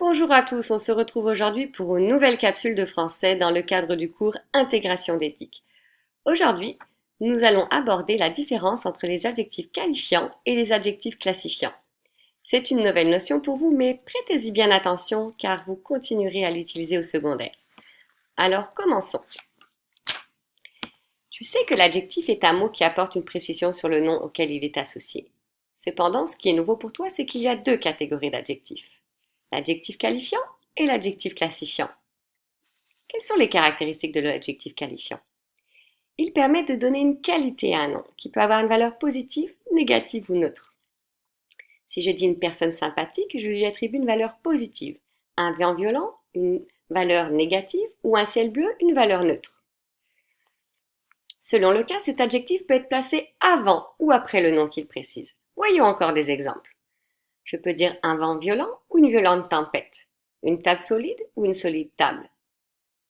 Bonjour à tous, on se retrouve aujourd'hui pour une nouvelle capsule de français dans le cadre du cours Intégration d'éthique. Aujourd'hui, nous allons aborder la différence entre les adjectifs qualifiants et les adjectifs classifiants. C'est une nouvelle notion pour vous, mais prêtez-y bien attention car vous continuerez à l'utiliser au secondaire. Alors commençons. Tu sais que l'adjectif est un mot qui apporte une précision sur le nom auquel il est associé. Cependant, ce qui est nouveau pour toi, c'est qu'il y a deux catégories d'adjectifs. L'adjectif qualifiant et l'adjectif classifiant. Quelles sont les caractéristiques de l'adjectif qualifiant? Il permet de donner une qualité à un nom, qui peut avoir une valeur positive, négative ou neutre. Si je dis une personne sympathique, je lui attribue une valeur positive, un vent violent, une valeur négative ou un ciel bleu, une valeur neutre. Selon le cas, cet adjectif peut être placé avant ou après le nom qu'il précise. Voyons encore des exemples. Je peux dire un vent violent ou une violente tempête, une table solide ou une solide table.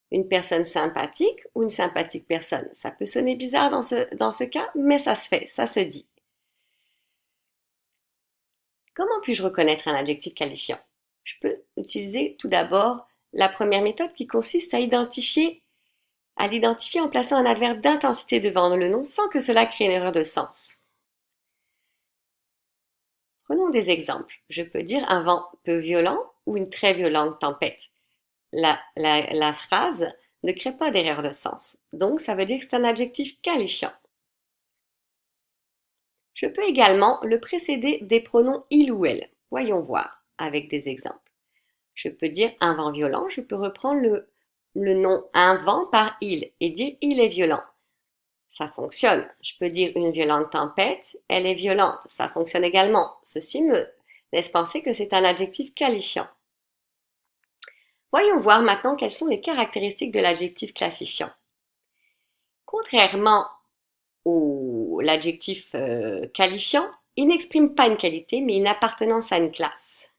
Une personne sympathique ou une sympathique personne. Ça peut sonner bizarre dans ce cas, mais ça se fait, ça se dit. Comment puis-je reconnaître un adjectif qualifiant? Je peux utiliser tout d'abord la première méthode qui consiste à l'identifier en plaçant un adverbe d'intensité devant le nom sans que cela crée une erreur de sens. Prenons des exemples. Je peux dire un vent peu violent ou une très violente tempête. La phrase ne crée pas d'erreur de sens. Donc, ça veut dire que c'est un adjectif qualifiant. Je peux également le précéder des pronoms il ou elle. Voyons voir avec des exemples. Je peux dire un vent violent, je peux reprendre le nom un vent par il et dire il est violent. Ça fonctionne. Je peux dire une violente tempête, elle est violente. Ça fonctionne également. Ceci me laisse penser que c'est un adjectif qualifiant. Voyons voir maintenant quelles sont les caractéristiques de l'adjectif classifiant. Contrairement l'adjectif qualifiant, il n'exprime pas une qualité, mais une appartenance à une classe.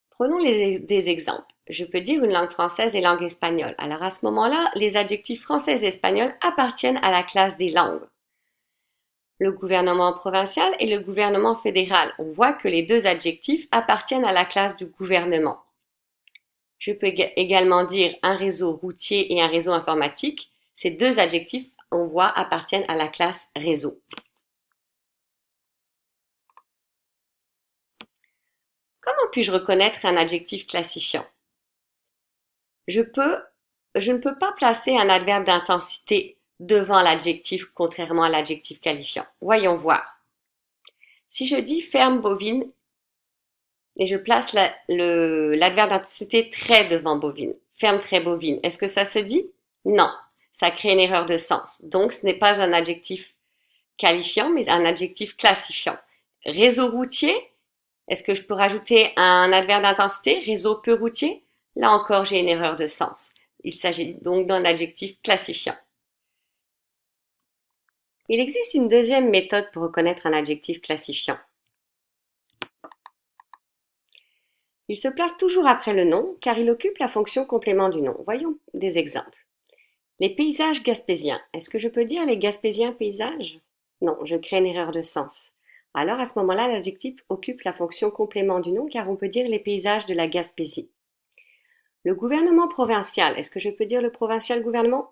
Prenons des exemples. Je peux dire une langue française et langue espagnole. Alors à ce moment-là, les adjectifs français et espagnol appartiennent à la classe des langues. Le gouvernement provincial et le gouvernement fédéral. On voit que les deux adjectifs appartiennent à la classe du gouvernement. Je peux également dire un réseau routier et un réseau informatique. Ces deux adjectifs, on voit, appartiennent à la classe réseau. Comment puis-je reconnaître un adjectif classifiant? Je ne peux pas placer un adverbe d'intensité devant l'adjectif contrairement à l'adjectif qualifiant. Voyons voir. Si je dis ferme bovine et je place l'adverbe d'intensité très devant bovine, ferme très bovine, est-ce que ça se dit? Non, ça crée une erreur de sens. Donc ce n'est pas un adjectif qualifiant, mais un adjectif classifiant. Réseau routier, est-ce que je peux rajouter un adverbe d'intensité? Réseau peu routier? Là encore, j'ai une erreur de sens. Il s'agit donc d'un adjectif classifiant. Il existe une deuxième méthode pour reconnaître un adjectif classifiant. Il se place toujours après le nom car il occupe la fonction complément du nom. Voyons des exemples. Les paysages gaspésiens. Est-ce que je peux dire les gaspésiens paysages? Non, je crée une erreur de sens. Alors à ce moment-là, l'adjectif occupe la fonction complément du nom car on peut dire les paysages de la Gaspésie. Le gouvernement provincial, est-ce que je peux dire le provincial gouvernement?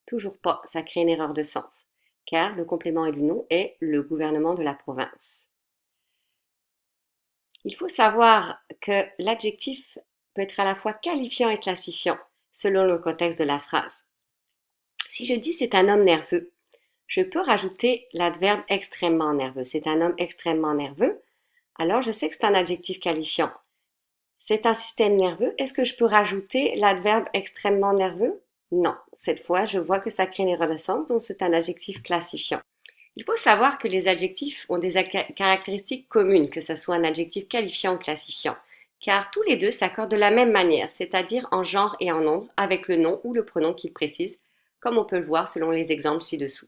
Toujours pas, ça crée une erreur de sens, car le complément du nom est le gouvernement de la province. Il faut savoir que l'adjectif peut être à la fois qualifiant et classifiant, selon le contexte de la phrase. Si je dis c'est un homme nerveux, je peux rajouter l'adverbe extrêmement nerveux. C'est un homme extrêmement nerveux, alors je sais que c'est un adjectif qualifiant. C'est un système nerveux. Est-ce que je peux rajouter l'adverbe extrêmement nerveux? Non. Cette fois, je vois que ça crée une erreur de sens, donc c'est un adjectif classifiant. Il faut savoir que les adjectifs ont des caractéristiques communes, que ce soit un adjectif qualifiant ou classifiant, car tous les deux s'accordent de la même manière, c'est-à-dire en genre et en nombre, avec le nom ou le pronom qu'ils précisent, comme on peut le voir selon les exemples ci-dessous.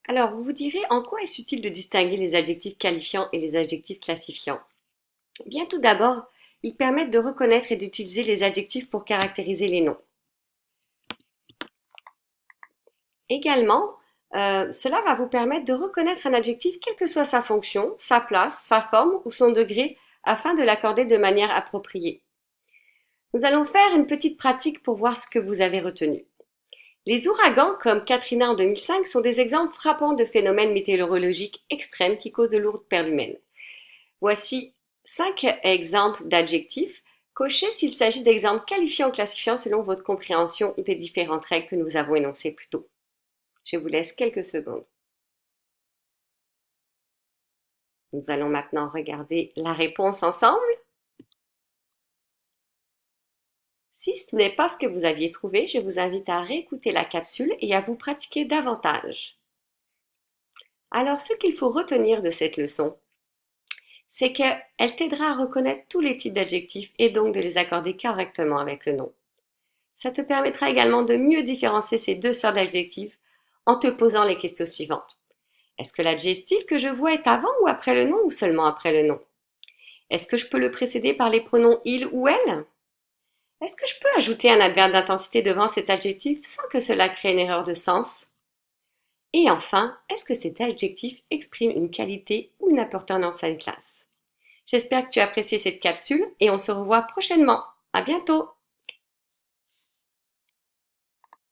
Alors, vous vous direz, en quoi est-ce utile de distinguer les adjectifs qualifiants et les adjectifs classifiants? Bien, tout d'abord, ils permettent de reconnaître et d'utiliser les adjectifs pour caractériser les noms. Également, Cela va vous permettre de reconnaître un adjectif quelle que soit sa fonction, sa place, sa forme ou son degré afin de l'accorder de manière appropriée. Nous allons faire une petite pratique pour voir ce que vous avez retenu. Les ouragans, comme Katrina en 2005, sont des exemples frappants de phénomènes météorologiques extrêmes qui causent de lourdes pertes humaines. Voici 5 exemples d'adjectifs. Cochez s'il s'agit d'exemples qualifiants ou classifiants selon votre compréhension des différentes règles que nous avons énoncées plus tôt. Je vous laisse quelques secondes. Nous allons maintenant regarder la réponse ensemble. Si ce n'est pas ce que vous aviez trouvé, je vous invite à réécouter la capsule et à vous pratiquer davantage. Alors, ce qu'il faut retenir de cette leçon, c'est qu'elle t'aidera à reconnaître tous les types d'adjectifs et donc de les accorder correctement avec le nom. Ça te permettra également de mieux différencier ces deux sortes d'adjectifs en te posant les questions suivantes. Est-ce que l'adjectif que je vois est avant ou après le nom ou seulement après le nom? Est-ce que je peux le précéder par les pronoms il ou elle? Est-ce que je peux ajouter un adverbe d'intensité devant cet adjectif sans que cela crée une erreur de sens? Et enfin, est-ce que cet adjectif exprime une qualité ou une appartenance à une classe? J'espère que tu as apprécié cette capsule et on se revoit prochainement. À bientôt!